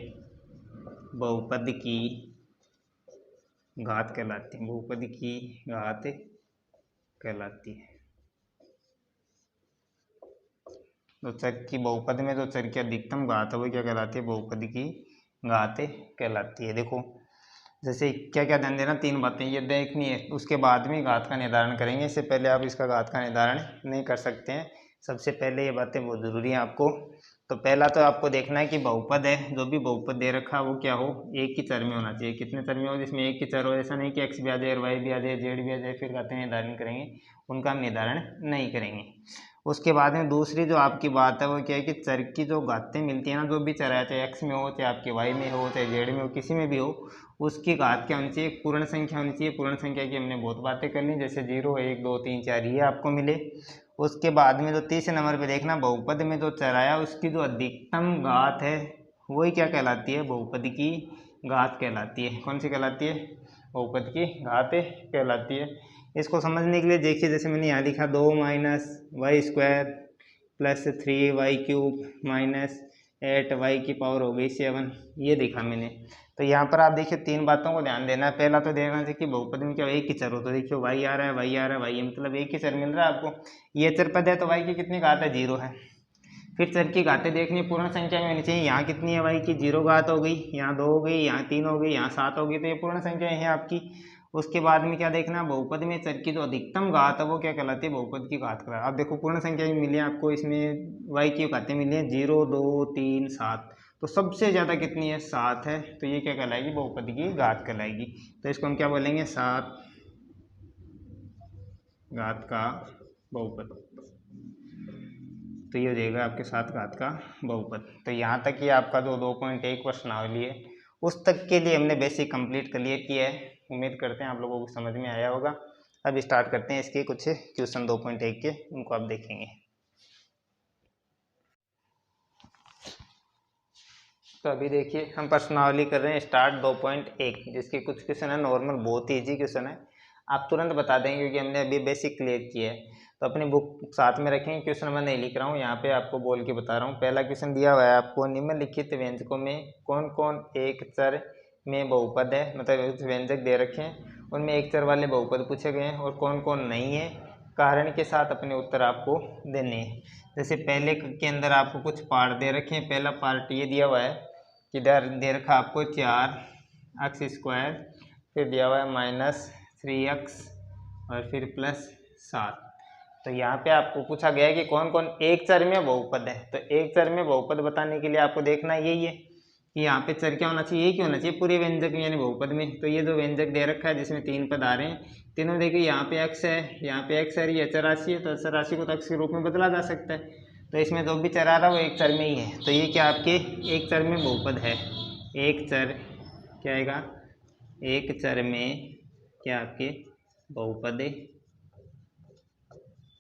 बहुपद की घात कहलाती है, बहुपद की घात कहलाती है। तो चर की बहुपद में जो चर की अधिकतम घात है वो क्या कहलाती है, बहुपद की घात कहलाती है। देखो जैसे क्या क्या ध्यान देना, तीन बातें ये देखनी है, उसके बाद में घात का निर्धारण करेंगे, इससे पहले आप इसका घात का निर्धारण नहीं कर सकते हैं। सबसे पहले ये बातें बहुत ज़रूरी हैं आपको। तो पहला तो आपको देखना है कि बहुपद है, जो भी बहुपद दे रखा है वो क्या हो, एक ही चर में होना चाहिए। कितने चर में हो, जिसमें एक ही चर हो, ऐसा नहीं कि एक्स भी आ जाए और वाई भी आ जाए, जेड भी आ जाए, फिर घातें निर्धारण करेंगे, उनका हम निर्धारण नहीं करेंगे। उसके बाद में दूसरी जो आपकी बात है वो क्या है कि चर की जो घातें मिलती हैं ना, जो भी चर है, चाहे एक्स में हो, चाहे आपके वाई में हो, चाहे जेड में हो, किसी में भी हो, उसकी घात क्या होनी चाहिए, पूर्ण संख्या होनी चाहिए। पूर्ण संख्या की हमने बहुत बातें कर ली, जैसे 0 1 2 3 4 ये आपको मिले। उसके बाद में जो तीसरे नंबर पे देखना, बहुपद में जो चर आया उसकी जो अधिकतम घात है वही क्या कहलाती है, बहुपद की घात कहलाती है। कौन सी कहलाती है, बहुपद की घात कहलाती है। इसको समझने के लिए देखिए, जैसे मैंने यहाँ लिखा 2 minus Y square plus 3 Y cube minus 8 Y की पावर हो गई 7, ये देखा मैंने। तो यहाँ पर आप देखिए तीन बातों को ध्यान देना है। पहला तो देखना चाहिए कि बहुपद में क्या एक ही चर हो, तो देखिए वाई आ रहा है, वाई आ रहा है, वाई मतलब एक ही चर मिल रहा है आपको। ये चर पद है तो वाई की कितनी घात है, 0 है। फिर चर की घातें देखनी पूर्ण संख्या में होनी चाहिए। यहाँ कितनी है वाई की, 0 घात हो गई, यहाँ 2 हो गई, यहाँ 3 हो गई, यहाँ 7 हो गई, तो ये पूर्ण संख्या है आपकी। उसके बाद में क्या देखना, बहुपद में चर की जो अधिकतम घात है वो क्या कहलाती है, बहुपद की घात कहलाती है। आप देखो पूर्ण संख्या भी मिली है आपको, इसमें वाई की घातें मिली हैं 0 2 3 7, तो सबसे ज़्यादा कितनी है, 7 है, तो ये क्या कहलाएगी, बहुपद की घात कहलाएगी। तो इसको हम क्या बोलेंगे, 7 घात का बहुपद। तो ये हो जाएगा आपके 7 घात का बहुपद। तो यहाँ तक कि आपका जो 2.1 प्रश्नावली है उस तक के लिए हमने बेसिक कंप्लीट क्लियर किया है। उम्मीद करते हैं आप लोगों को समझ में आया होगा। अब स्टार्ट करते हैं इसके कुछ क्वेश्चन 2.1 के, उनको आप देखेंगे। तो अभी देखिए हम प्रश्नावली कर रहे हैं स्टार्ट 2.1, जिसके कुछ क्वेश्चन है नॉर्मल, बहुत ही ईजी क्वेश्चन है। आप तुरंत बता देंगे क्योंकि हमने अभी बेसिक क्लियर किया है। तो अपनी बुक साथ में रखेंगे, क्वेश्चन नंबर नहीं लिख रहा हूँ, यहाँ पे आपको बोल के बता रहा हूँ। पहला क्वेश्चन दिया हुआ है आपको, निम्नलिखित व्यंजकों में कौन कौन एक चर में बहुपद है, मतलब व्यंजक दे रखे हैं उनमें एक चर वाले बहुपद पूछे गए हैं और कौन कौन नहीं है, कारण के साथ अपने उत्तर आपको देने हैं। जैसे पहले के अंदर आपको कुछ पार्ट दे रखे हैं। पहला पार्ट ये दिया हुआ है कि दे रखा आपको 4x², फिर दिया हुआ है -3x और फिर +7। तो यहाँ पे आपको पूछा गया है कि कौन कौन एक चर में बहुपद है। तो एक चर में बहुपद बताने के लिए आपको देखना यही है कि यहाँ पे चर क्या होना चाहिए, एक ही होना चाहिए पूरे व्यंजक में यानी बहुपद में। तो ये जो व्यंजक दे रखा है जिसमें 3 पद आ रहे हैं, तीनों देखिए यहाँ पे x है, यहाँ पे x है, ये अचर राशि है, तो अचर राशि को तो x के रूप में बदला जा सकता है। तो इसमें जो भी चर आ रहा है वो एक चर में ही है, तो ये क्या आपके एक चर में बहुपद है। एक चर क्या आएगा, एक चर में क्या आपके बहुपद है,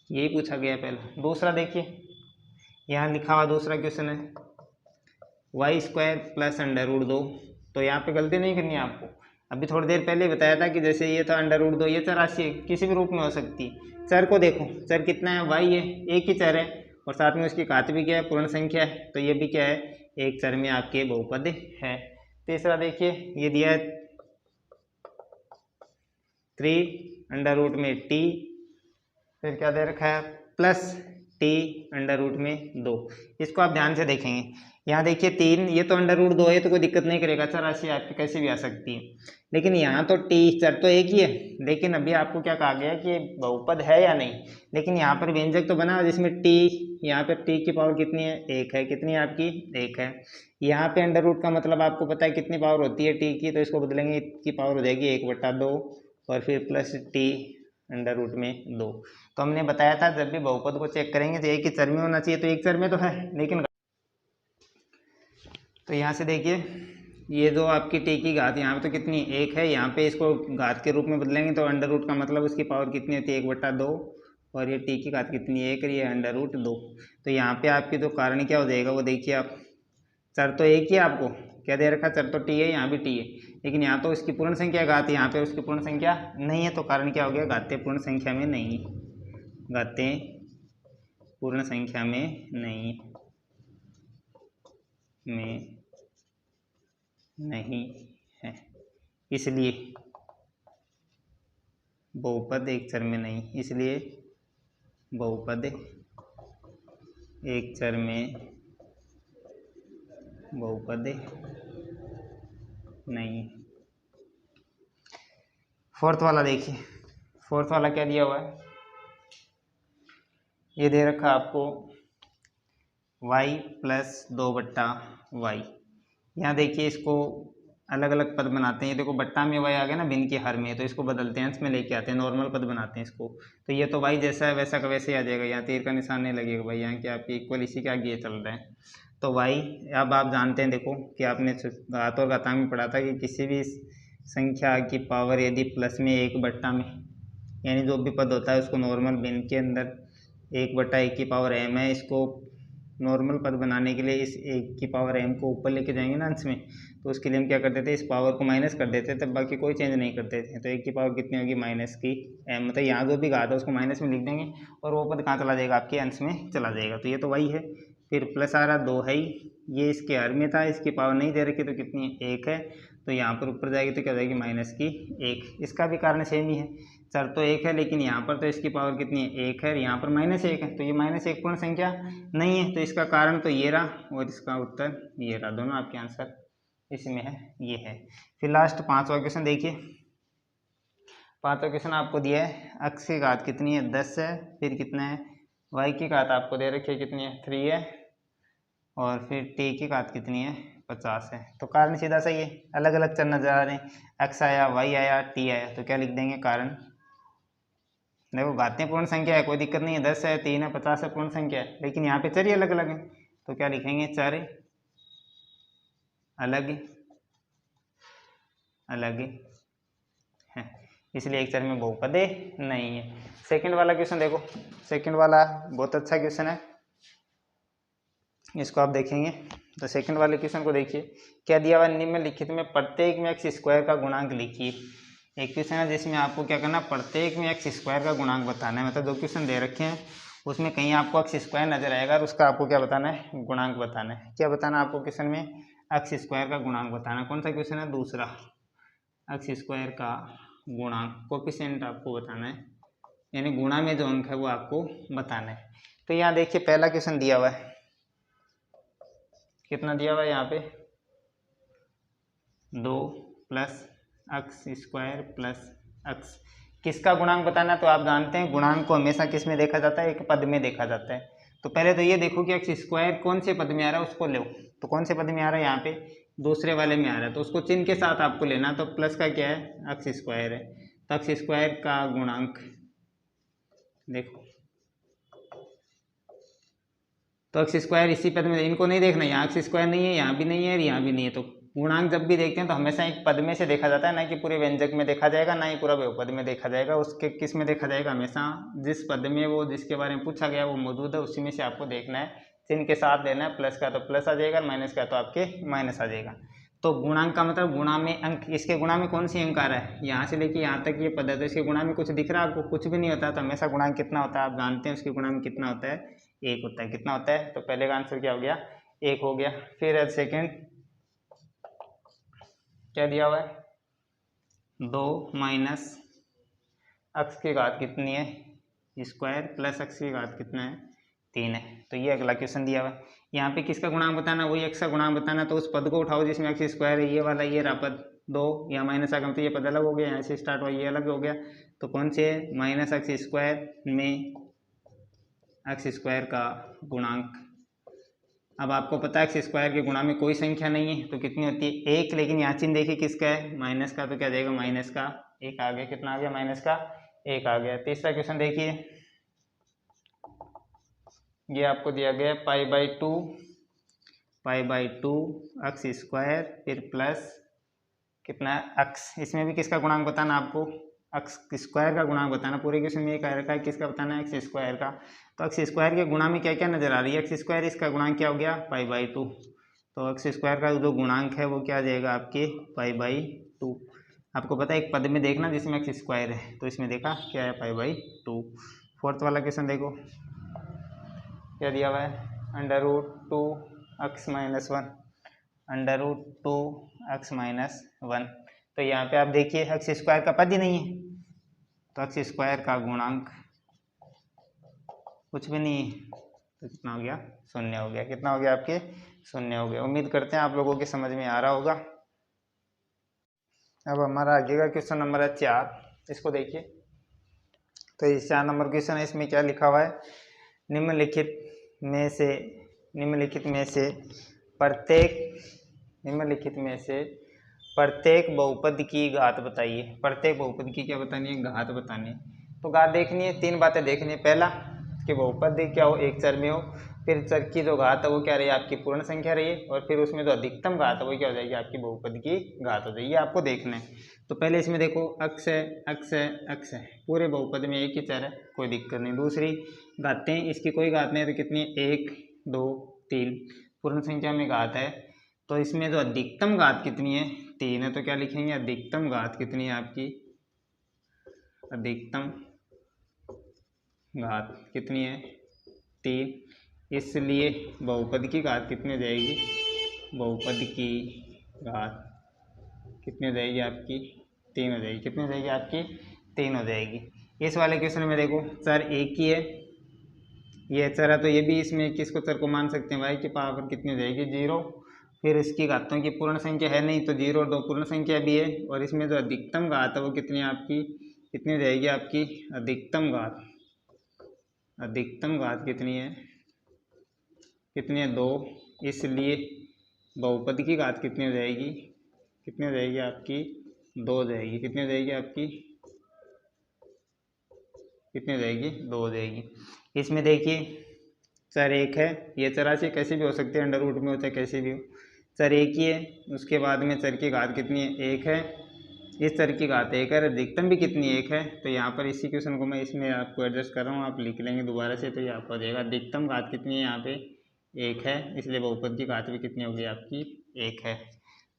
यही पूछा गया पहला। दूसरा देखिए यहाँ लिखा हुआ दूसरा क्वेश्चन है y² + √2। तो यहाँ पे गलती नहीं करनी है आपको। अभी थोड़ी देर पहले बताया था कि जैसे ये था √2, ये चर राशि है, किसी भी रूप में हो सकती है। चर को देखो, चर कितना है, y है, एक ही चर है और साथ में उसकी घात भी क्या है, पूर्ण संख्या है। तो ये भी क्या है, एक चर में आपके बहुपद है। तीसरा देखिए ये दिया है 3√t, फिर क्या दे रखा है +t√2। इसको आप ध्यान से देखेंगे, यहाँ देखिए 3, ये तो √2 है तो कोई दिक्कत नहीं करेगा, चर राशि आपकी कैसे भी आ सकती है। लेकिन यहाँ तो t चर तो एक ही है, लेकिन अभी आपको क्या कहा गया है कि बहुपद है या नहीं। लेकिन यहाँ पर व्यंजक तो बना जिसमें t, यहाँ पर t की पावर कितनी है, 1 है, कितनी है आपकी 1 है। यहाँ पे √ का मतलब आपको पता है कितनी पावर होती है t की, तो इसको बदलेंगे, इसकी पावर हो जाएगी 1/2 और फिर +t√2। तो हमने बताया था जब भी बहुपद को चेक करेंगे तो एक ही चर में होना चाहिए, तो एक चर में तो है लेकिन। तो यहाँ से देखिए ये जो आपकी t की घात यहाँ पे तो कितनी 1 है, यहाँ पे इसको घात के रूप में बदलेंगे तो √ का मतलब उसकी पावर कितनी होती है 1/2 और ये t की घात कितनी है 1 और ये √2। तो यहाँ पे आपकी तो कारण क्या हो जाएगा वो देखिए आप, चर तो एक ही है, आपको क्या दे रखा, चर तो t है, यहाँ भी t है, लेकिन यहाँ तो उसकी पूर्ण संख्या घात, यहाँ पे उसकी पूर्ण संख्या नहीं है। तो कारण क्या हो गया, घातें पूर्ण संख्या में नहीं, घातें पूर्ण संख्या में नहीं है, इसलिए बहुपद एक चर में नहीं, इसलिए बहुपद एक चर में बहुपद नहीं। फोर्थ वाला देखिए, फोर्थ वाला क्या दिया हुआ है, ये दे रखा आपको y + 2/y। यहाँ देखिए इसको अलग अलग पद बनाते हैं, ये देखो बट्टा में y आ गया ना भिन्न के हर में, तो इसको बदलते हैं, अंश में लेके आते हैं, नॉर्मल पद बनाते हैं इसको। तो ये तो y जैसा है वैसा का वैसे ही आ जाएगा, यहाँ तीर का निशान नहीं लगेगा भाई, यहाँ के आपके इक्वल इसी के आगे ये चल रहा है। तो y अब आप जानते हैं, देखो कि आपने घात और घातांक में पढ़ा था कि किसी भी संख्या की पावर यदि प्लस में 1/, में यानी जो भी पद होता है उसको नॉर्मल भिन्न के अंदर 1/1 की पावर m है, इसको नॉर्मल पद बनाने के लिए इस 1 की पावर m को ऊपर लेके जाएंगे ना अंश में, तो उसके लिए हम क्या करते थे, इस पावर को माइनस कर देते थे, बाकी कोई चेंज नहीं करते थे। तो 1 की पावर कितनी होगी -m, मतलब यहाँ जो भी घात है उसको माइनस में लिख देंगे और वो पद कहाँ चला जाएगा, आपके अंश में चला जाएगा। तो ये तो वही है, फिर प्लस आ रहा 2 है ही, ये इसके हर में था, इसकी पावर नहीं दे रखी तो कितनी है 1 है, तो यहाँ पर ऊपर जाएगी तो क्या हो जाएगी -1। इसका भी कारण सेम ही है, चर तो 1 है लेकिन यहाँ पर तो इसकी पावर कितनी है 1 है, यहाँ पर -1 है, तो ये -1 पूर्ण संख्या नहीं है, तो इसका कारण तो ये रहा और इसका उत्तर ये रहा, दोनों आपके आंसर इसमें है, ये है। फिर लास्ट 5वां क्वेश्चन देखिए, 5वां क्वेश्चन आपको दिया है x की घात कितनी है 10 है, फिर कितना है y की घात आपको दे रखी है कितनी है 3 है, और फिर t की घात कितनी है 50 है। तो कारण सीधा सही है, अलग अलग चर नजर आ रहे हैं, x आया y आया t आया, तो क्या लिख देंगे कारण। देखो घातें पूर्ण संख्या है, कोई दिक्कत नहीं है, 10 है 3 है 50 है, पूर्ण संख्या है, लेकिन यहाँ पे चर ही अलग अलग है, तो क्या लिखेंगे, चर अलग अलग है, इसलिए एक चर में बहुपद नहीं है। सेकंड वाला क्वेश्चन देखो, सेकंड वाला बहुत अच्छा क्वेश्चन है, इसको आप देखेंगे। तो सेकंड वाले क्वेश्चन को देखिए, क्या दिया हुआ, निम्नलिखित में प्रत्येक में x² का गुणांक लिखिए। एक क्वेश्चन है जिसमें आपको क्या करना, प्रत्येक में एक्स स्क्वायर का गुणांक बताना है। मतलब 2 क्वेश्चन दे रखे हैं, उसमें कहीं आपको एक्स स्क्वायर नजर आएगा और उसका आपको क्या बताना है, गुणांक बताना है। क्या बताना है आपको क्वेश्चन में, एक्स स्क्वायर का गुणांक बताना है। कौन सा क्वेश्चन है, दूसरा, एक्स स्क्वायर का गुणांक, कोफिशिएंट आपको बताना है, यानी गुणा में जो अंक है वो आपको बताना है। तो यहाँ देखिए पहला क्वेश्चन दिया हुआ है, कितना दिया हुआ है यहाँ पे, 2 plus x square plus x, किसका गुणांक बताना है। तो आप जानते हैं गुणांक को हमेशा किस में देखा जाता है, एक पद में देखा जाता है। तो पहले तो ये देखो कि एक्स स्क्वायर कौन से पद में आ रहा है उसको लो। तो कौन से पद में आ रहा है, यहाँ पे दूसरे वाले में आ रहा है, तो उसको चिन्ह के साथ आपको लेना। तो प्लस का क्या है, एक्स स्क्वायर है, तो एक्स स्क्वायर का गुणांक देखो, तो एक्स स्क्वायर इसी पद में, इनको नहीं देखना, यहाँ एक्स स्क्वायर नहीं है, यहाँ भी नहीं है और यहाँ भी नहीं है। तो गुणांक जब भी देखते हैं तो हमेशा एक पद में से देखा जाता है, ना कि पूरे व्यंजक में देखा जाएगा, ना ही पूरा बहुपद में देखा जाएगा। उसके किस में देखा जाएगा, हमेशा जिस पद में वो जिसके बारे में पूछा गया वो मौजूद है उसी में से आपको देखना है, चिन्ह के साथ लेना है। प्लस का तो प्लस आ जाएगा, माइनस का तो आपके माइनस आ जाएगा। तो गुणांक का मतलब गुणा में अंक, इसके गुणा में कौन सी अंक आ रहा है, यहाँ से लेके यहाँ तक ये पद है, तो इसके गुणा में कुछ दिख रहा है आपको, कुछ भी नहीं होता। तो हमेशा गुणांक कितना होता है आप जानते हैं, उसके गुणा में कितना होता है, 1 होता है। कितना होता है, तो पहले का आंसर क्या हो गया, 1 हो गया। फिर सेकंड क्या दिया हुआ है, 2 माइनस एक्स की घात कितनी है, स्क्वायर प्लस एक्स की घात कितना है, 3 है। तो ये अगला क्वेश्चन दिया हुआ है। यहाँ पे किसका गुणांक बताना, वही एक्स का गुणांक बताना। तो उस पद को उठाओ जिसमें एक्स स्क्वायर है, ये वाला, ये रहा पद 2, या माइनस आ गया तो ये पद अलग हो गया, यहाँ से स्टार्ट हुआ ये अलग हो गया। तो कौन से है, माइनस एक्स स्क्वायर में एक्स स्क्वायर का गुणांक। अब आपको पता है एक्स स्क्वायर के गुणा में कोई संख्या नहीं है, तो कितनी होती है, 1। लेकिन यहाँ चिन्ह देखिए किसका है, माइनस का, तो क्या जाएगा, माइनस का 1 आ गया। कितना आ गया, माइनस का 1 आ गया। तीसरा क्वेश्चन देखिए, ये आपको दिया गया π/2 एक्स स्क्वायर, फिर प्लस कितना है एक्स। इसमें भी किसका गुणांक बताना आपको, एक्स स्क्वायर का गुणांक बताना। पूरे क्वेश्चन में ये कह रखा है किसका बताना है, एक्स स्क्वायर का। तो एक्स स्क्वायर के गुणा में क्या क्या नजर आ रही है, एक्स स्क्वायर, इसका गुणांक क्या हो गया, π/2। तो एक्स स्क्वायर का जो गुणांक है वो क्या आ जाएगा आपके, π/2। आपको पता है एक पद में देखना जिसमें एक्स स्क्वायर है, तो इसमें देखा क्या है, π/2। फोर्थ वाला क्वेश्चन देखो क्या दिया हुआ है, √2 x - 1, √2 x - 1। तो यहाँ पे आप देखिए एक्स स्क्वायर का पद ही नहीं है, तो एक्स स्क्वायर का गुणांक कुछ भी नहीं है, तो कितना हो गया, 0 हो गया। कितना हो गया आपके, 0 हो गया। उम्मीद करते हैं आप लोगों के समझ में आ रहा होगा। अब हमारा आगे का क्वेश्चन नंबर है 4, इसको देखिए। तो ये 4 नंबर क्वेश्चन है, इसमें क्या लिखा हुआ है, निम्नलिखित में से प्रत्येक बहुपद की घात बताइए। प्रत्येक बहुपद की क्या बतानी है, घात बतानी है। तो घात देखनी है, 3 बातें देखनी है। पहला कि बहुपद क्या हो, एक चर में हो, फिर चर की जो घात है वो क्या रही है, आपकी पूर्ण संख्या रही है, और फिर उसमें जो अधिकतम घात है वो क्या हो जाएगी, आपकी बहुपद की घात हो जाएगी। ये आपको देखना है। तो पहले इसमें देखो अक्स है, अक्स है, अक्स है, पूरे बहुपद में एक ही चर है, कोई दिक्कत नहीं। दूसरी घातें, इसकी कोई घात नहीं है, तो कितनी, 1 2 3, पूर्ण संख्या में घात है। तो इसमें जो अधिकतम घात कितनी है, 3 है। तो क्या लिखेंगे, अधिकतम घात कितनी है आपकी, अधिकतम घात कितनी है, 3। इसलिए बहुपद की घात कितनी हो जाएगी, बहुपद की घात कितनी हो जाएगी आपकी, 3 हो जाएगी। कितनी हो जाएगी आपकी, 3 हो जाएगी। इस वाले क्वेश्चन में देखो चर एक ही है, ये चर है, तो ये भी इसमें किसको चर को मान सकते हैं, y की पावर कितनी हो जाएगी, 0। फिर इसकी घातों की पूर्ण संख्या है नहीं, तो 0 और 2 पूर्ण संख्या भी है। और इसमें जो अधिकतम घात है वो कितनी है आपकी, कितनी हो जाएगी आपकी, अधिकतम घात, अधिकतम घात कितनी है, कितनी है, 2। इसलिए बहुपद की घात कितनी हो जाएगी, कितनी हो जाएगी आपकी, 2 हो जाएगी। कितनी हो जाएगी आपकी, कितनी हो जाएगी, 2 हो जाएगी। इसमें देखिए चर एक है, ये चरासी कैसे भी हो सकते हैं, अंडर रूट में हो चाहे कैसे भी हो, चर एक ही है। उसके बाद में चर की घात कितनी है, 1 है। इस चर की घात 1 है, अधिकतम भी कितनी, 1 है। तो यहाँ पर इसी क्वेश्चन को मैं इसमें आपको एडजस्ट कर रहा हूँ, आप लिख लेंगे दोबारा से, तो ये आपको हो जाएगा अधिकतम घात कितनी है, यहाँ पे 1 है, इसलिए बहुपद की घात भी कितनी होगी आपकी, 1 है।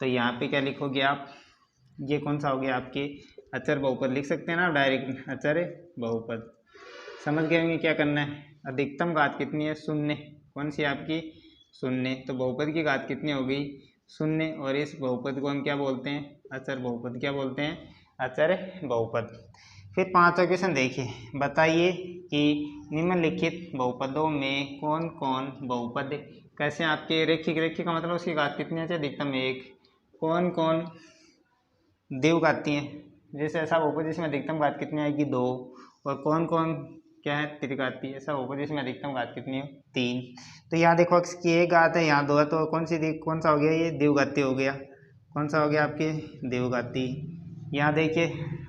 तो यहाँ पे क्या लिखोगे आप, ये कौन सा हो गया आपके अचर बहुपद लिख सकते हैं ना डायरेक्ट, अचर बहुपद। समझ गए होंगे क्या करना है। अधिकतम घात कितनी है, शून्य। कौन सी आपकी, शून्य। तो बहुपद की घात कितनी हो गई, शून्य। और इस बहुपद को हम क्या बोलते हैं, अचर बहुपद। क्या बोलते हैं, अचर बहुपद। फिर 5वां क्वेश्चन देखिए, बताइए कि निम्नलिखित बहुपदों में कौन कौन बहुपद कैसे आपके रेखिक, रेखिक का मतलब उसकी घात कितनी है, अधिकतम 1, कौन कौन द्विघाती है, जैसे ऐसा बहुपद जिसमें अधिकतम घात कितनी आएगी, 2, और कौन कौन क्या है, त्रिघाती, ऐसा बहुपद जिसमें अधिकतम घात कितनी है, 3। तो यहाँ देखो x की 1 घात है, यहाँ 2 है, तो कौन सा हो गया, ये द्विघाती हो गया। कौन सा हो गया आपके, द्विघाती। यहाँ देखिए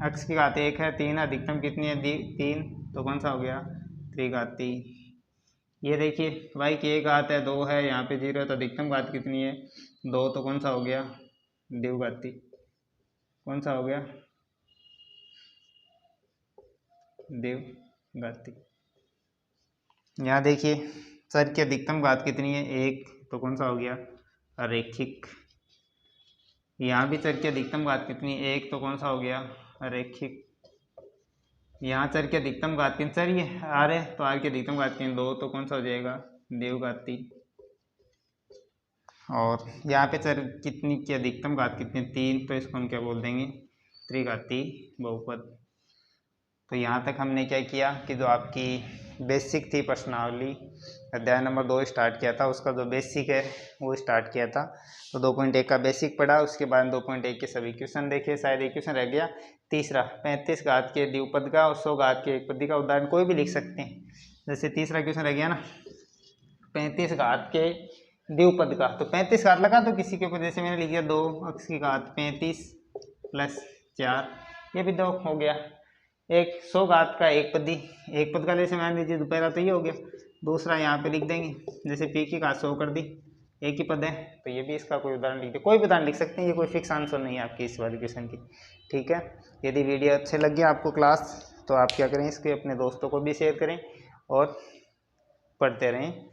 x की घात 1 है, 3 अधिकतम कितनी है, 3, तो कौन सा हो गया, त्रिघाती। ये देखिए y की 1 घात है, 2 है, यहाँ पे 0 है, तो अधिकतम घात कितनी है, 2, तो कौन सा हो गया, द्विघाती। कौन सा हो गया, द्विघाती। यहाँ देखिए चर की अधिकतम घात कितनी है, 1, तो कौन सा हो गया, रैखिक। यहाँ भी चर की अधिकतम घात कितनी है, 1, तो कौन सा हो गया, रैखिक। यहाँ चर की अधिकतम घात कितनी, चर ये आर है, तो आर की अधिकतम घात कितनी, 2, तो कौन सा हो जाएगा, द्विघाती। और यहाँ पे चर कितनी की अधिकतम घात कितनी, 3, तो इसको हम क्या बोल देंगे, त्रिघाती बहुपद। तो यहाँ तक हमने क्या किया कि जो आपकी बेसिक थी प्रश्नावली, अध्याय नंबर 2 स्टार्ट किया था, उसका जो बेसिक है वो स्टार्ट किया था। तो 2.1 का बेसिक पढ़ा, उसके बाद 2.1 के सभी क्वेश्चन देखे। शायद एक क्वेश्चन रह गया, तीसरा 35 घात के द्विपद का और 100 घात के एकपदी का उदाहरण कोई भी लिख सकते हैं। जैसे तीसरा क्वेश्चन रह गया ना, 35 घात के द्विपद का, तो 35 घात लगा तो किसी के ऊपर, जैसे मैंने लिख दिया 2x की घात 35 + 4, ये भी 2 हो गया। एक 100 घात का एक पद का जैसे मान लीजिए दोपहर, तो ये हो गया। दूसरा यहाँ पे लिख देंगे, जैसे p की घात 100 कर दी, एक ही पद है, तो ये भी इसका कोई उदाहरण लिख दे, कोई भी उदाहरण लिख सकते हैं, ये कोई फिक्स आंसर नहीं है आपकी इस वाले क्वेश्चन की। ठीक है, यदि वीडियो अच्छे लग गया आपको क्लास, तो आप क्या करें, इसके अपने दोस्तों को भी शेयर करें और पढ़ते रहें।